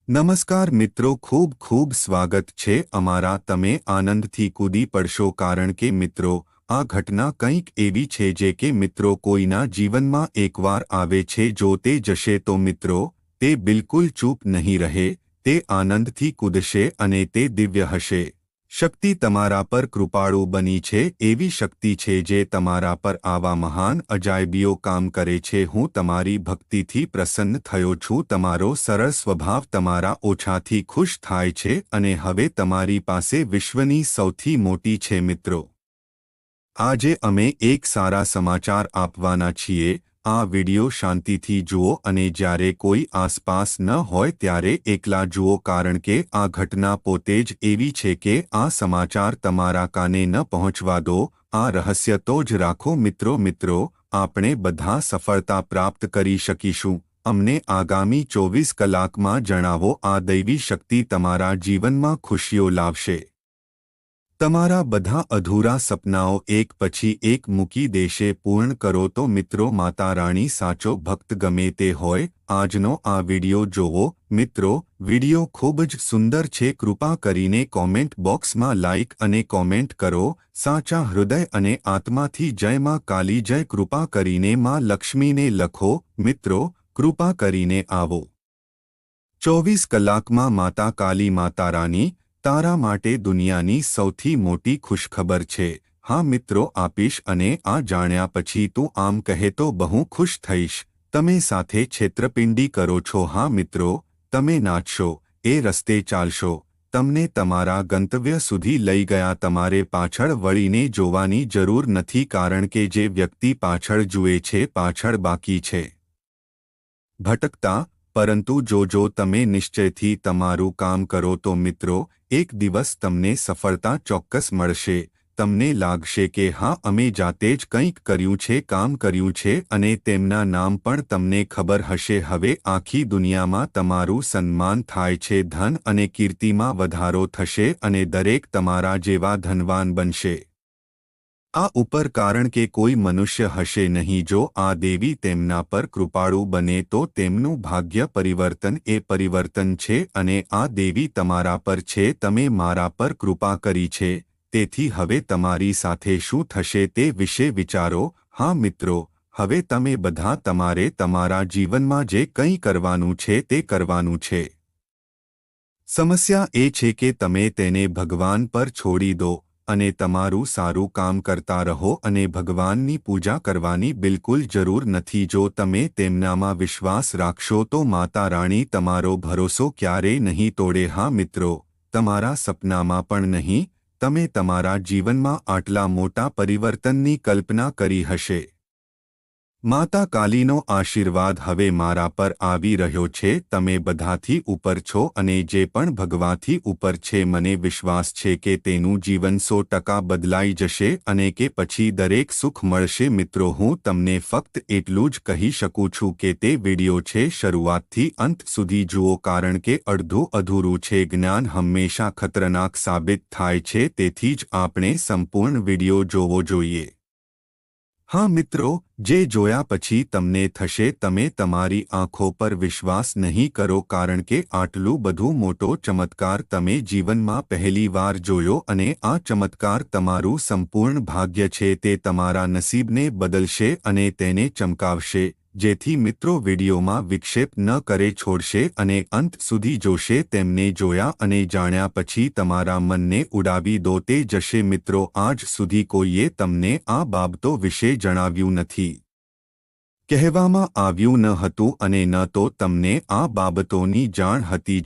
નમસ્કાર મિત્રો, ખૂબ ખૂબ સ્વાગત છે અમારા. તમે આનંદથી કૂદી પડશો કારણ કે મિત્રો આ ઘટના કંઈક એવી છે જે કે મિત્રો કોઈના જીવનમાં એકવાર આવે છે. જો તે જશે તો મિત્રો તે બિલકુલ ચૂપ નહીં રહે, તે આનંદથી કૂદશે અને તે દિવ્ય હશે. શક્તિ તમારા પર કૃપાળુ બની છે, એવી શક્તિ છે જે તમારા પર આવા મહાન અજાયબીઓ કામ કરે છે. હું તમારી ભક્તિથી પ્રસન્ન થયો છું. તમારો સરળ સ્વભાવ તમારા ઓછાથી ખુશ થાય છે અને હવે તમારી પાસે વિશ્વની સૌથી મોટી છે મિત્રો. આજે અમે એક સારા સમાચાર આપવાના છીએ. આ વિડિયો શાંતિથી જુઓ અને જ્યારે કોઈ આસપાસ ન હોય ત્યારે એકલા જુઓ કારણ કે આ ઘટના પોતે જ એવી છે કે આ સમાચાર તમારા કાને ન પહોંચવા દો. આ રહસ્ય તો જ રાખો મિત્રો. આપણે બધા સફળતા પ્રાપ્ત કરી શકીશું. અમને આગામી 24 કલાકમાં જણાવો. આ દૈવી શક્તિ તમારા જીવનમાં ખુશીઓ લાવશે. તમારા બધા અધૂરા સપનાઓ એક પછી એક મૂકી દેશે. પૂર્ણ કરો તો મિત્રો માતા રાણી સાચો ભક્ત ગમે તે હોય આજનો આ વિડિયો જોવો. મિત્રો વિડિયો ખૂબ જ સુંદર છે. કૃપા કરીને કોમેન્ટ બોક્સમાં લાઇક અને કોમેન્ટ કરો. સાચા હૃદય અને આત્માથી જય માં કાલી જય. કૃપા કરીને માં લક્ષ્મીને લખો. મિત્રો કૃપા કરીને આવો 24 કલાકમાં માતા કાલી માતા રાની તારા માટે દુનિયાની સૌથી મોટી ખુશખબર છે. હા મિત્રો આપીશ અને આ જાણ્યા પછી તું આમ કહે તો બહુ ખુશ થઈશ. તમે સાથે છેતરપિંડી કરો છો. હા મિત્રો તમે નાચશો, એ રસ્તે ચાલશો, તમને તમારા ગંતવ્ય સુધી લઈ ગયા. તમારે પાછળ વળીને જોવાની જરૂર નથી કારણ કે જે વ્યક્તિ પાછળ જુએ છે પાછળ બાકી છે ભટકતા. પરંતુ જો તમે નિશ્ચયથી તમારું કામ કરો તો મિત્રો એક દિવસ તમને સફળતા ચોક્કસ મળશે. તમને લાગશે કે હા અમે જાતે જ કંઈક કર્યું છે, કામ કર્યું છે અને તેમના નામ પણ તમને ખબર હશે. હવે આખી દુનિયામાં તમારું સન્માન થાય છે. ધન અને કીર્તિમાં વધારો થશે અને દરેક તમારા જેવા ધનવાન બનશે. આ ઉપર કારણ કે કોઈ મનુષ્ય હશે નહીં. જો આ દેવી તેમના પર કૃપાળુ બને તો તેમનું ભાગ્ય પરિવર્તન એ પરિવર્તન છે અને આ દેવી તમારા પર છે. તમે મારા પર કૃપા કરી છે, તેથી હવે તમારી સાથે શું થશે તે વિશે વિચારો. હા મિત્રો હવે તમે બધા તમારે તમારા જીવનમાં જે કંઈ કરવાનું છે તે કરવાનું છે. સમસ્યા એ છે કે તમે તેને ભગવાન પર છોડી દો અને તમારું સારું કામ કરતા રહો અને ભગવાનની પૂજા કરવાની બિલકુલ જરૂર નથી. જો તમે તેમનામાં વિશ્વાસ રાખશો તો માતા રાણી તમારો ભરોસો ક્યારેય નહીં તોડે. હા મિત્રો તમારા સપનામાં પણ નહીં. તમે તમારા જીવનમાં આટલા મોટા પરિવર્તનની કલ્પના કરી હશે. માતા કાલીનો આશીર્વાદ હવે મારા પર આવી રહ્યો છે. તમે બધાથી ઉપર છો અને જે પણ ભગવાનથી ઉપર છે મને વિશ્વાસ છે કે તેનું જીવન 100% બદલાઈ જશે અને કે પછી દરેક સુખ મળશે. મિત્રો હું તમને ફક્ત એટલું જ કહી શકું છું કે તે વિડિયો છે શરૂઆતથી અંત સુધી જુઓ કારણ કે અડધું અધૂરું છે. જ્ઞાન હંમેશા ખતરનાક સાબિત થાય છે, તેથી જ આપણે સંપૂર્ણ વિડિયો જોવો જોઈએ. હા મિત્રો જે જોયા પછી તમને થશે તમે તમારી આંખો પર વિશ્વાસ નહીં કરો કારણ કે આટલું બધું મોટો ચમત્કાર તમે જીવનમાં પહેલી વાર જોયો અને આ ચમત્કાર તમારું સંપૂર્ણ ભાગ્ય છે. તે તમારા નસીબને બદલશે અને તેને ચમકાવશે. જેથી મિત્રો વિડીયોમાં વિક્ષેપ ન કરે, છોડશે અને અંત સુધી જોશે. તેમને જોયા અને જાણ્યા પછી તમારા મનને ઉડાવી દો, તે જશે. મિત્રો આજ સુધી કોઈએ તમને આ બાબતો વિશે જણાવ્યું નથી, કહેવામાં આવ્યું ન હતું અને ન તો તમને આ બાબતોની જાણ હતી.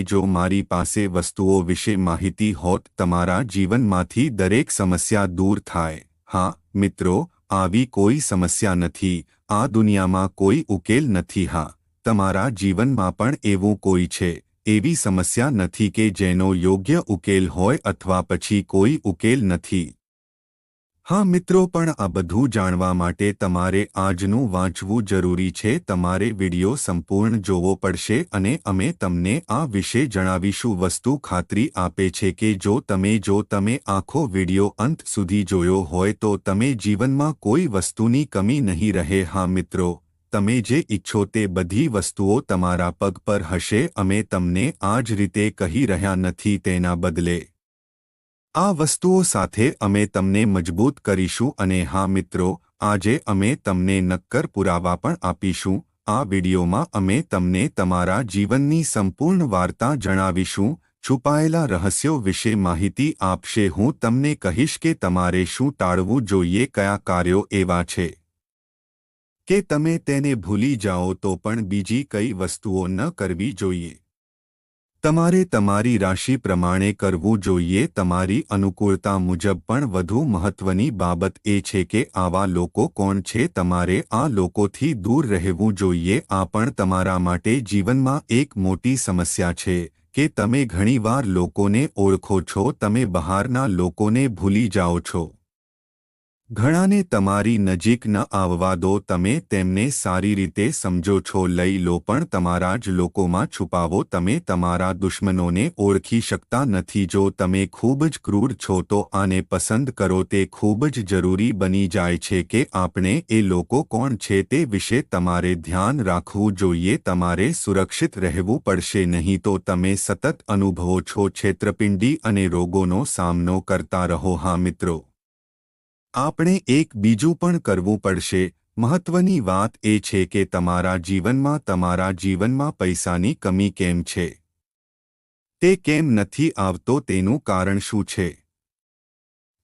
જો મારી પાસે વસ્તુઓ વિશે માહિતી હોત તમારા જીવનમાંથી દરેક સમસ્યા દૂર થાય. હા મિત્રો આવી કોઈ સમસ્યા નથી. આ દુનિયામાં કોઈ ઉકેલ નથી. હા તમારા જીવનમાં પણ એવું કોઈ છે, એવી સમસ્યા નથી કે જેનો યોગ્ય ઉકેલ હોય અથવા પછી કોઈ ઉકેલ નથી. હા મિત્રો પણ આ બધું જાણવા માટે તમારે આજનું વાંચવું જરૂરી છે. તમારે વિડિયો સંપૂર્ણ જોવો પડશે અને અમે તમને આ વિશે જણાવીશું. વસ્તુ ખાતરી આપે છે કે જો તમે આખો વિડિયો અંત સુધી જોયો હોય તો તમે જીવનમાં કોઈ વસ્તુની કમી નહીં રહે. હા મિત્રો તમે જે ઈચ્છો તે બધી વસ્તુઓ તમારા પગ પર હશે. અમે તમને આ જ રીતે કહી રહ્યા નથી, તેના બદલે આ વસ્તુઓ સાથે અમે તમને મજબૂત કરીશું. અને હા મિત્રો, આજે અમે તમને નક્કર પુરાવા પણ આપીશું. આ વિડિયોમાં અમે તમને તમારા જીવનની સંપૂર્ણ વાર્તા જણાવીશું, છુપાયેલા રહસ્યો વિશે માહિતી આપશે. હું તમને કહીશ કે તમારે શું ટાળવું જોઈએ, કયા કાર્યો એવા છે કે તમે તેને ભૂલી જાઓ તો પણ બીજી કઈ વસ્તુઓ ન કરવી જોઈએ. તમારે તમારી રાશિ પ્રમાણે કરવું જોઈએ. તમારી અનુકૂળતા મુજબ. પણ વધુ મહત્વની બાબત એ છે કે આવા લોકો કોણ છે. તમારે આ લોકોથી દૂર રહેવું જોઈએ. આ પણ તમારા માટે જીવનમાં એક મોટી સમસ્યા છે કે તમે ઘણીવાર લોકોને ઓળખો છો, તમે બહારના લોકોને ભૂલી જાઓ છો. ઘણાને તમારી નજીક ન આવવા દો. તમે તેમને સારી રીતે સમજો છો, લઈ લો, પણ તમારા જ લોકોમાં છુપાવો. તમે તમારા દુશ્મનોને ઓળખી શકતા નથી. જો તમે ખૂબ જ ક્રૂર છો તો આને પસંદ કરો. તે ખૂબ જ જરૂરી બની જાય છે કે આપણે એ લોકો કોણ છે તે વિશે તમારે ધ્યાન રાખવું જોઈએ. તમારે સુરક્ષિત રહેવું પડશે, નહીં તો તમે સતત અનુભવો છો છેતરપિંડી અને રોગોનો સામનો કરતા રહો. હા મિત્રો, આપણે એક બીજું પણ કરવું પડશે. મહત્વની વાત એ છે કે તમારા જીવનમાં પૈસાની કમી કેમ છે, તે કેમ નથી આવતો, તેનું કારણ શું છે?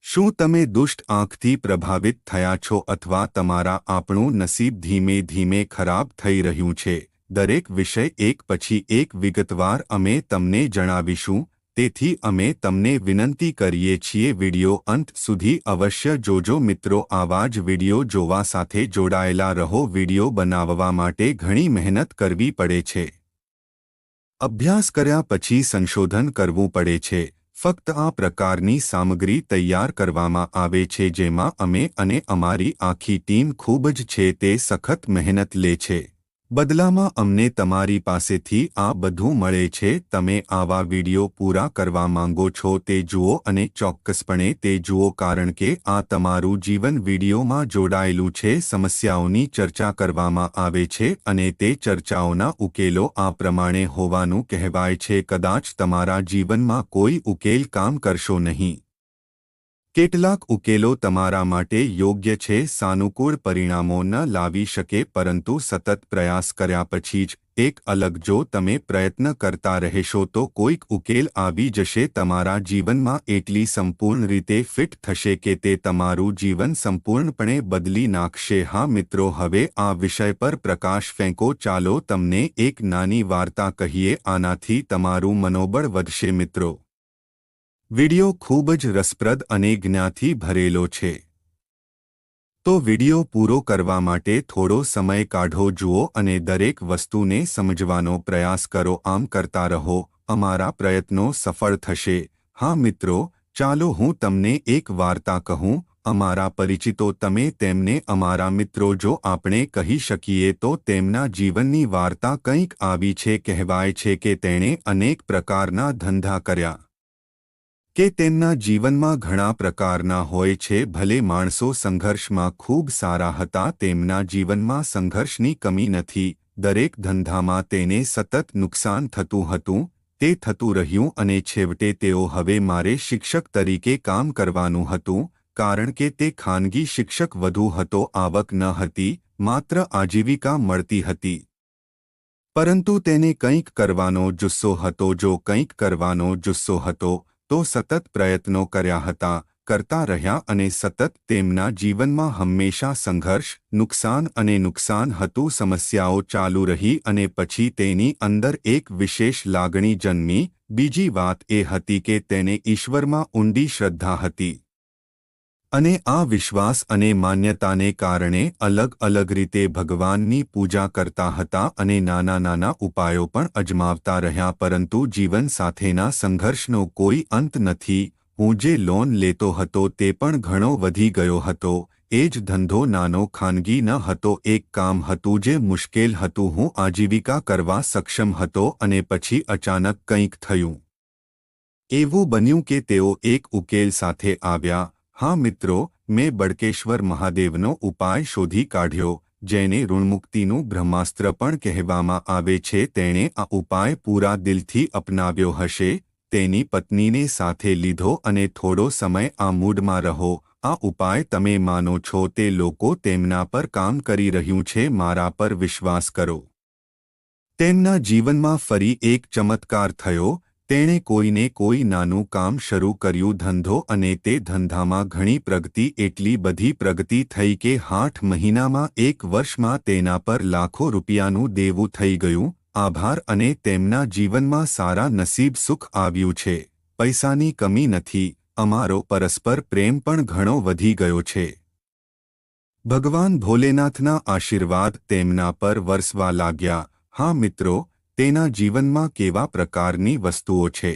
શું તમે દુષ્ટ આંખથી પ્રભાવિત થયા છો અથવા તમારા આપણું નસીબ ધીમે ધીમે ખરાબ થઈ રહ્યું છે? દરેક વિષય એક પછી એક વિગતવાર અમે તમને જણાવીશું. તેથી અમે તમને વિનંતી કરીએ છીએ, વિડિયો અંત સુધી અવશ્ય જોજો. મિત્રો, આવા જ વિડિયો જોવા સાથે જોડાયેલા રહો. વિડિયો બનાવવા માટે ઘણી મહેનત કરવી પડે છે. અભ્યાસ કર્યા પછી સંશોધન કરવું પડે છે. ફક્ત આ પ્રકારની સામગ્રી તૈયાર કરવામાં આવે છે જેમાં અમે અને અમારી આખી ટીમ ખૂબ જ છે તે સખત મહેનત લે છે. બદલામાં અમને તમારી પાસેથી આ બધું મળે છે. તમે આવા વિડિયો પૂરા કરવા માંગો છો તે જુઓ, અને ચોક્કસપણે તે જુઓ, કારણ કે આ તમારું જીવન વિડિયોમાં જોડાયેલું છે. સમસ્યાઓની ચર્ચા કરવામાં આવે છે અને તે ચર્ચાઓના ઉકેલો આ પ્રમાણે હોવાનું કહેવાય છે. કદાચ તમારા જીવનમાં કોઈ ઉકેલ કામ કરશો નહીં. કેટલાક ઉકેલો તમારા માટે યોગ્ય છે, સાનુકૂળ પરિણામો ન લાવી શકે, પરંતુ સતત પ્રયાસ કર્યા પછી જ એક અલગ. જો તમે પ્રયત્ન કરતા રહેશો તો કોઈક ઉકેલ આવી જશે. તમારા જીવનમાં એટલી સંપૂર્ણ રીતે ફિટ થશે કે તે તમારું જીવન સંપૂર્ણપણે બદલી નાખશે. હા મિત્રો, હવે આ વિષય પર પ્રકાશ ફેંકો. ચાલો તમને એક નાની વાર્તા કહીએ, આનાથી તમારું મનોબળ વધશે. મિત્રો, વિડિયો ખૂબ જ રસપ્રદ અને જ્ઞાનથી ભરેલો છે, તો વિડિયો પૂરો કરવા માટે થોડો સમય કાઢો, જુઓ અને દરેક વસ્તુને સમજવાનો પ્રયાસ કરો. આમ કરતા રહો, અમારા પ્રયત્નો સફળ થશે. હા મિત્રો, ચાલો હું તમને એક વાર્તા કહું. અમારા પરિચિતો, તમે તેમને અમારા મિત્રો જો આપણે કહી શકીએ તો તેમના જીવનની વાર્તા કંઈક આવી છે. કહેવાય છે કે તેણે અનેક પ્રકારના ધંધા કર્યા, કે તેમના જીવનમાં ઘણા પ્રકારના હોય છે. ભલે માણસો સંઘર્ષમાં ખૂબ સારા હતા, તેમના જીવનમાં સંઘર્ષની કમી નથી. દરેક ધંધામાં તેને સતત નુકસાન થતું હતું. તે થતું રહ્યું અને છેવટે તેઓ હવે મારે શિક્ષક તરીકે કામ કરવાનું હતું, કારણ કે તે ખાનગી શિક્ષક વધુ હતો. આવક ન હતી, માત્ર આજીવિકા મળતી હતી. પરંતુ તેને કંઈક કરવાનો જુસ્સો હતો. જો કંઈક કરવાનો જુસ્સો હતો તો સતત પ્રયત્નો કર્યા હતા, કરતા રહ્યા, અને સતત તેમના જીવનમાં હંમેશા સંઘર્ષ, નુકસાન અને નુકસાન હતું. સમસ્યાઓ ચાલુ રહી અને પછી તેની અંદર એક વિશેષ લાગણી જન્મી. બીજી વાત એ હતી કે તેને ઈશ્વરમાં ઊંડી શ્રદ્ધા હતી, અને આ વિશ્વાસ અને માન્યતાને કારણે અલગ અલગ રીતે ભગવાનની પૂજા કરતા હતા અને નાના નાના ઉપાયો પણ અજમાવતા રહ્યા. પરંતુ જીવન સાથેના સંઘર્ષનો કોઈ અંત નથી. હું જે લોન લેતો હતો તે પણ ઘણો વધી ગયો હતો. એ જ ધંધો નાનો ખાનગી ન હતો, એક કામ હતું જે મુશ્કેલ હતું. હું આજીવિકા કરવા સક્ષમ હતો અને પછી અચાનક કંઈક થયું. એવું બન્યું કે તેઓ એક ઉકેલ સાથે આવ્યા. હા મિત્રો, મેં બળકેશ્વર મહાદેવનો ઉપાય શોધી કાઢ્યો. જેને ઋણમુક્તિનું બ્રહ્માસ્ત્ર પણ કહેવામાં આવે છે, તેણે આ ઉપાય પૂરા દિલથી અપનાવ્યો હશે. તેની પત્નીને સાથે લીધો અને થોડો સમય આ મૂડમાં રહો. આ ઉપાય તમે માનો છો તે લોકો તેમના પર કામ કરી રહ્યું છે. મારા પર વિશ્વાસ કરો. તેમના જીવનમાં ફરી એક ચમત્કાર થયો. તેણે કોઈને કોઈ નાનું કામ શરૂ કર્યું, ધંધો, અને તે ધંધામાં ઘણી પ્રગતિ, એટલી બધી પ્રગતિ થઈ કે 8 મહિનામાં 1 વર્ષમાં તેના પર લાખો રૂપિયાનું દેવું થઈ ગયું. આભાર. અને તેમના જીવનમાં સારા નસીબ સુખ આવ્યું છે. પૈસાની કમી નથી. અમારો પરસ્પર પ્રેમ પણ ઘણો વધી ગયો છે. ભગવાન ભોલેનાથના આશીર્વાદ તેમના પર વરસવા લાગ્યા. હા મિત્રો, તેના જીવનમાં કેવા પ્રકારની વસ્તુઓ છે.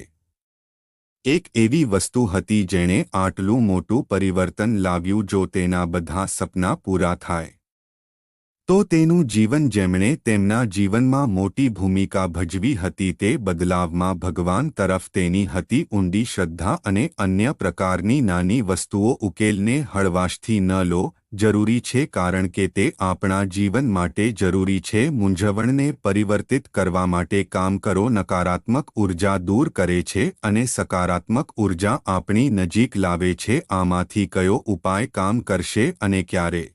એક એવી વસ્તુ હતી જેણે આટલું મોટું પરિવર્તન લાવ્યું. જો તેના બધા સપના પૂરા થાય તો તેનું જીવન, જેમણે તેમના જીવનમાં મોટી ભૂમિકા ભજવી હતી, તે બદલાવમાં ભગવાન તરફ તેની હતી ઊંડી શ્રદ્ધા અને અન્ય પ્રકારની નાની વસ્તુઓ. ઉકેલને હળવાશથી ન લો. જરૂરી છે, કારણ કે તે આપણા જીવન માટે જરૂરી છે. મૂંઝવણને પરિવર્તિત કરવા માટે કામ કરો. નકારાત્મક ઉર્જા દૂર કરે છે અને સકારાત્મક ઉર્જા આપણી નજીક લાવે છે. આમાંથી કયો ઉપાય કામ કરશે અને ક્યારે?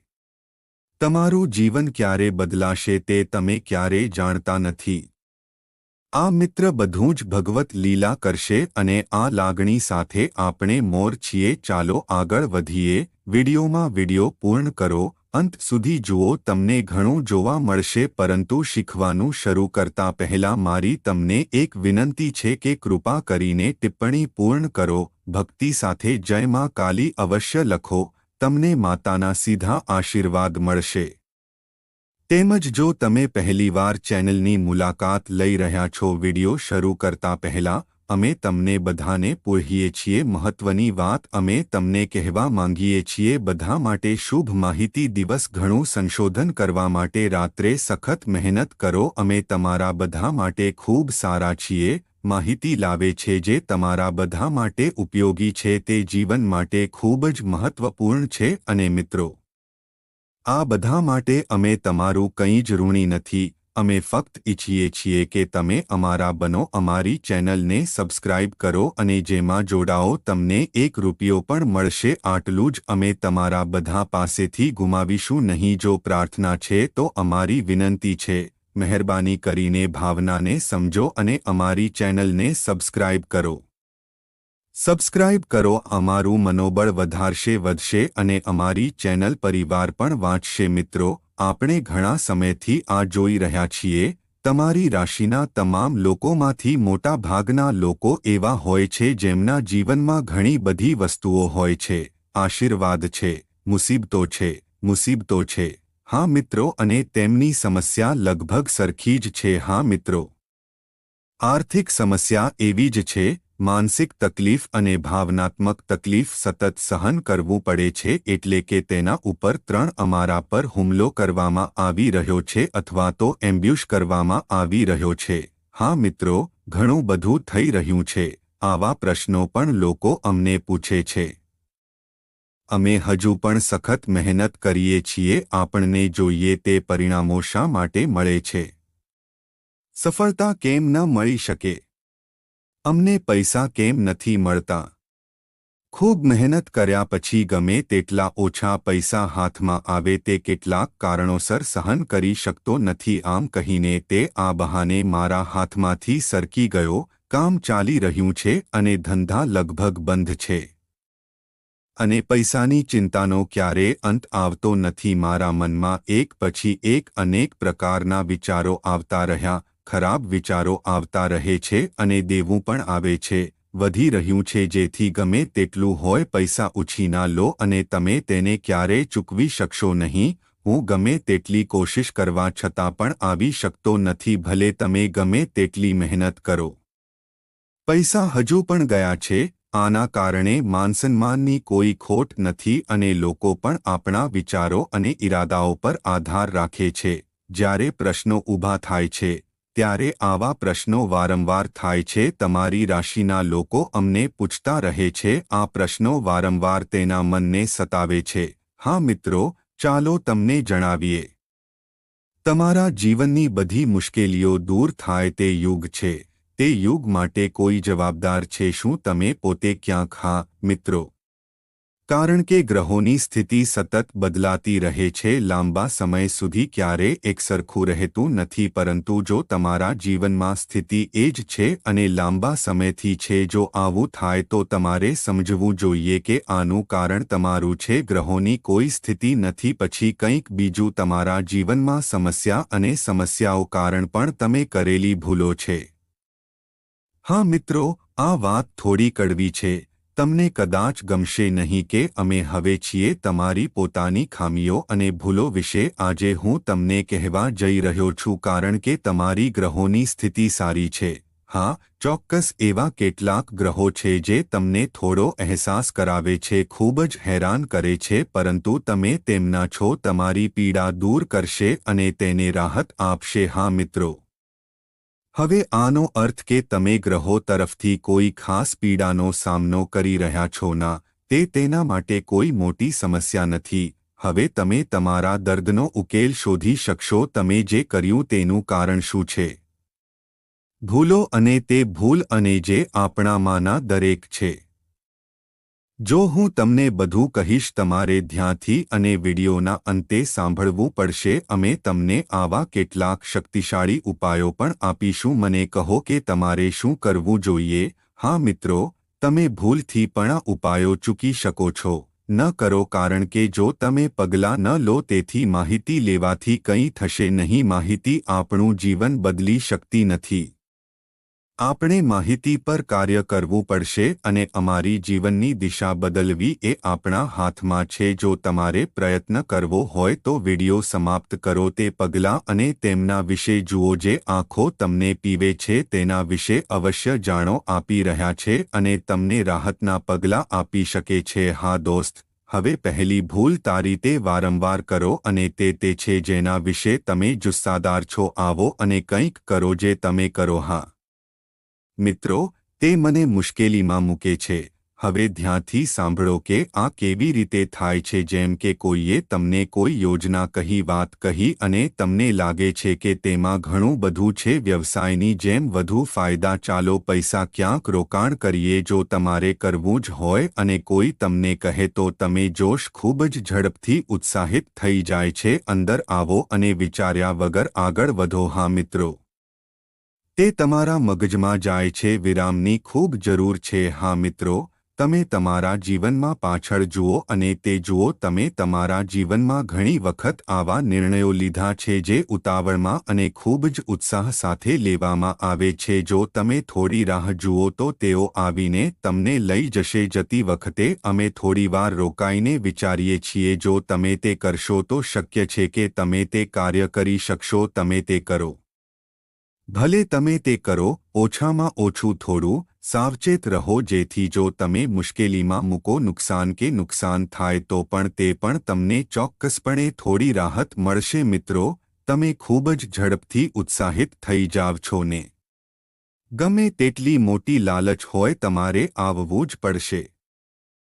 તમારું જીવન ક્યારે બદલાશે તે તમે ક્યારેય જાણતા નથી. આ મિત્ર બધું જ ભગવત લીલા કરશે અને આ લાગણી સાથે આપણે મોર છીએ. ચાલો આગળ વધીએ. વિડિયો પૂર્ણ કરો, અંત સુધી જુઓ. તમને ઘણું જોવા મળશે, પરંતુ શીખવાનું શરૂ કરતા પહેલા મારી તમને એક વિનંતી છે કે કૃપા કરીને ટિપ્પણી પૂર્ણ કરો. ભક્તિ સાથે જય માં કાલી અવશ્ય લખો. તમને માતાના સીધા આશીર્વાદ મળશે. તેમજ જો તમે પહેલીવાર ચેનલની મુલાકાત લઈ રહ્યા છો, વિડિયો શરૂ કરતા પહેલા અમે તમને બધાને પૂછીએ છીએ મહત્વની વાત અમે તમને કહેવા માંગીએ છીએ બધા માટે શુભ માહિતી. દિવસ ઘણું સંશોધન કરવા માટે રાત્રે સખત મહેનત કરો. અમે તમારા બધા માટે ખૂબ સારા છીએ. માહિતી લાવે છે જે તમારા બધા માટે ઉપયોગી છે. તે જીવન માટે ખૂબ જ મહત્વપૂર્ણ છે. અને મિત્રો, આ બધા માટે અમે તમારું કંઈ જ ઋણી નથી. અમે ફક્ત ઈચ્છીએ છીએ કે તમે અમારા બનો. અમારી ચેનલને સબસ્ક્રાઇબ કરો અને જેમાં જોડાઓ. તમને 1 રૂપિયો પણ મળશે. આટલું જ અમે તમારા બધા પાસેથી ગુમાવીશું નહીં. જો પ્રાર્થના છે તો અમારી વિનંતી છે, મહેરબાની કરીને ભાવનાને સમજો અને અમારી ચેનલને સબસ્ક્રાઇબ કરો. સબસ્ક્રાઇબ કરો. અમારું મનોબળ વધારશે, વધશે અને અમારી ચેનલ પરિવાર પણ વાંચશે. મિત્રો, આપણે ઘણા સમયથી આ જોઈ રહ્યા છીએ. તમારી રાશિના તમામ લોકોમાંથી મોટા ભાગના લોકો એવા હોય છે જેમના જીવનમાં ઘણી બધી વસ્તુઓ હોય છે. આશીર્વાદ છે, મુસીબતો છે. હા મિત્રો, અને તેમની સમસ્યા લગભગ સરખી જ છે. હા મિત્રો, આર્થિક સમસ્યા એવી જ છે. માનસિક તકલીફ અને ભાવનાત્મક તકલીફ સતત સહન કરવું પડે છે. એટલે કે તેના ઉપર 3 અમારા પર હુમલો કરવામાં આવી રહ્યો છે અથવા તો એમ્બ્યુશ કરવામાં આવી રહ્યો છે. હા મિત્રો, ઘણું બધું થઈ રહ્યું છે. આવા પ્રશ્નો પણ લોકો અમને પૂછે છે. અમે હજુ પણ સખત મહેનત કરીએ છીએ. આપણને જોઈએ તે પરિણામો શા માટે મળે છે? સફળતા કેમ ન મળી શકે? અમને પૈસા કેમ નથી મળતા? ખૂબ મહેનત કર્યા પછી ગમે તેટલા ઓછા પૈસા હાથમાં આવે તે કેટલાક કારણોસર સહન કરી શકતો નથી. આમ કહીને તે આ બહાને મારા હાથમાંથી સરકી ગયો. કામ ચાલી રહ્યું છે અને ધંધા લગભગ બંધ છે. અને પૈસાની ચિંતાનો ક્યારેય અંત આવતો નથી. મારા મનમાં એક પછી એક અનેક પ્રકારના વિચારો આવતા રહ્યા. ખરાબ વિચારો આવતા રહે છે અને દેવું પણ આવે છે. વધી રહ્યું છે. જેથી ગમે તેટલું હોય પૈસા ઉછીના લો અને તમે તેને ક્યારેય ચૂકવી શકશો નહીં. હું ગમે તેટલી કોશિશ કરવા છતાં પણ આવી શકતો નથી. ભલે તમે ગમે તેટલી મહેનત કરો. પૈસા હજુ પણ ગયા છે. આના કારણે માનસન્માનની કોઈ ખોટ નથી અને લોકો પણ આપણા વિચારો અને ઈરાદાઓ પર આધાર રાખે છે. જ્યારે પ્રશ્નો ઊભા થાય છે ત્યારે આવા પ્રશ્નો વારંવાર થાય છે. તમારી રાશિના લોકો અમને પૂછતા રહે છે. આ પ્રશ્નો વારંવાર તેના મનને સતાવે છે. હા મિત્રો, ચાલો તમને જણાવીએ. તમારા જીવનની બધી મુશ્કેલીઓ દૂર થાય તે યુગ છે. તે યુગ માટે કોઈ જવાબદાર છે? શું તમે પોતે ક્યાંક? હા મિત્રો, કારણ કે ગ્રહોની સ્થિતિ સતત બદલાતી રહે છે. લાંબા સમય સુધી ક્યારે એકસરખું રહેતું નથી, પરંતુ જો તમારા જીવનમાં સ્થિતિ એ જ છે અને લાંબા સમયથી છે, જો આવું થાય તો તમારે સમજવું જોઈએ કે આનું કારણ તમારું છે. ગ્રહોની કોઈ સ્થિતિ નથી, પછી કંઈક બીજું તમારા જીવનમાં સમસ્યા, અને સમસ્યાઓ કારણ પણ તમે કરેલી ભૂલો છે. હા મિત્રો, આ વાત થોડી કડવી છે. તમને કદાચ ગમશે નહીં કે અમે હવે છીએ તમારી પોતાની ખામીઓ અને ભૂલો વિશે આજે હું તમને કહેવા જઈ રહ્યો છું, કારણ કે તમારી ગ્રહોની સ્થિતિ સારી છે. હા, ચોક્કસ એવા કેટલાક ગ્રહો છે જે તમને થોડો અહેસાસ કરાવે છે, ખૂબ જ હેરાન કરે છે, પરંતુ તમે તેમના છો. તમારી પીડા દૂર કરશે અને તેને રાહત આપશે. હા મિત્રો, હવે આનો અર્થ કે તમે ગ્રહો તરફથી કોઈ ખાસ પીડાનો સામનો કરી રહ્યા છો ના, તેના માટે કોઈ મોટી સમસ્યા નથી. હવે તમે તમારા દર્દનો ઉકેલ શોધી શકશો. તમે જે કર્યું તેનું કારણ શું છે? ભૂલો અને તે ભૂલ અને જે આપણામાંના દરેક છે. જો હું તમને બધું કહીશ, તમારે ધ્યાનથી અને વિડિયોના અંતે સાંભળવું પડશે. અમે તમને આવા કેટલાક શક્તિશાળી ઉપાયો પણ આપીશું. મને કહો કે તમારે શું કરવું જોઈએ. હા મિત્રો, તમે ભૂલથી પણ આ ઉપાયો ચૂકી શકો છો. ન કરો, કારણ કે જો તમે પગલાં ન લો તેથી માહિતી લેવાથી કંઈ થશે નહીં. માહિતી આપણું જીવન બદલી શકતી નથી. આપણે માહિતી પર કાર્ય કરવું પડશે અને અમારી જીવનની દિશા બદલવી એ આપણા હાથમાં છે. જો તમારે પ્રયત્ન કરવો હોય તો વિડિયો સમાપ્ત કરો, તે પગલાં અને તેમના વિશે જુઓ જે આંખો તમને પીવે છે તેના વિશે અવશ્ય જાણો. આપી રહ્યા છે અને તમને રાહતના પગલાં આપી શકે છે. હા દોસ્ત, હવે પહેલી ભૂલ તારી તે વારંવાર કરો અને તે છે જેના વિશે તમે જુસ્સાદાર છો. આવો અને કંઈક કરો જે તમે કરો. હા મિત્રો, તે મને મુશ્કેલીમાં મૂકે છે. હવે ધ્યાનથી સાંભળો કે આ કેવી રીતે થાય છે. જેમ કે કોઈએ તમને કોઈ યોજના કહી, વાત કહી અને તમને લાગે છે કે તેમાં ઘણું બધું છે, વ્યવસાયની જેમ વધુ ફાયદા. ચાલો પૈસા ક્યાંક રોકાણ કરીએ. જો તમારે કરવું જ હોય અને કોઈ તમને કહે તો તમે જોશ ખૂબ જ ઝડપથી ઉત્સાહિત થઈ જાય છે. અંદર આવો અને વિચાર્યા વગર આગળ વધો. હા મિત્રો, તે તમારા મગજમાં જાય છે. વિરામની ખૂબ જરૂર છે. હા મિત્રો, તમે તમારા જીવનમાં પાછળ જુઓ અને તે જુઓ. તમે તમારા જીવનમાં ઘણી વખત આવા નિર્ણયો લીધા છે જે ઉતાવળમાં અને ખૂબ જ ઉત્સાહ સાથે લેવામાં આવે છે. જો તમે થોડી રાહ જુઓ તો તેઓ આવીને તમને લઈ જશે. જતી વખતે અમે થોડીવાર રોકાઈને વિચારીએ છીએ. જો તમે તે કરશો તો શક્ય છે કે તમે તે કાર્ય કરી શકશો. તમે તે કરો. ભલે તમે તે કરો, ઓછામાં ઓછું થોડું. સાવચેત રહો જેથી જો તમે મુશ્કેલીમાં મૂકો, નુકસાન થાય તો પણ તે પણ તમને ચોક્કસપણે થોડી રાહત મળશે. મિત્રો, તમે ખૂબ જ ઝડપથી ઉત્સાહિત થઈ જાવ છો ને? ગમે તેટલી મોટી લાલચ હોય, તમારે આવવું જ પડશે.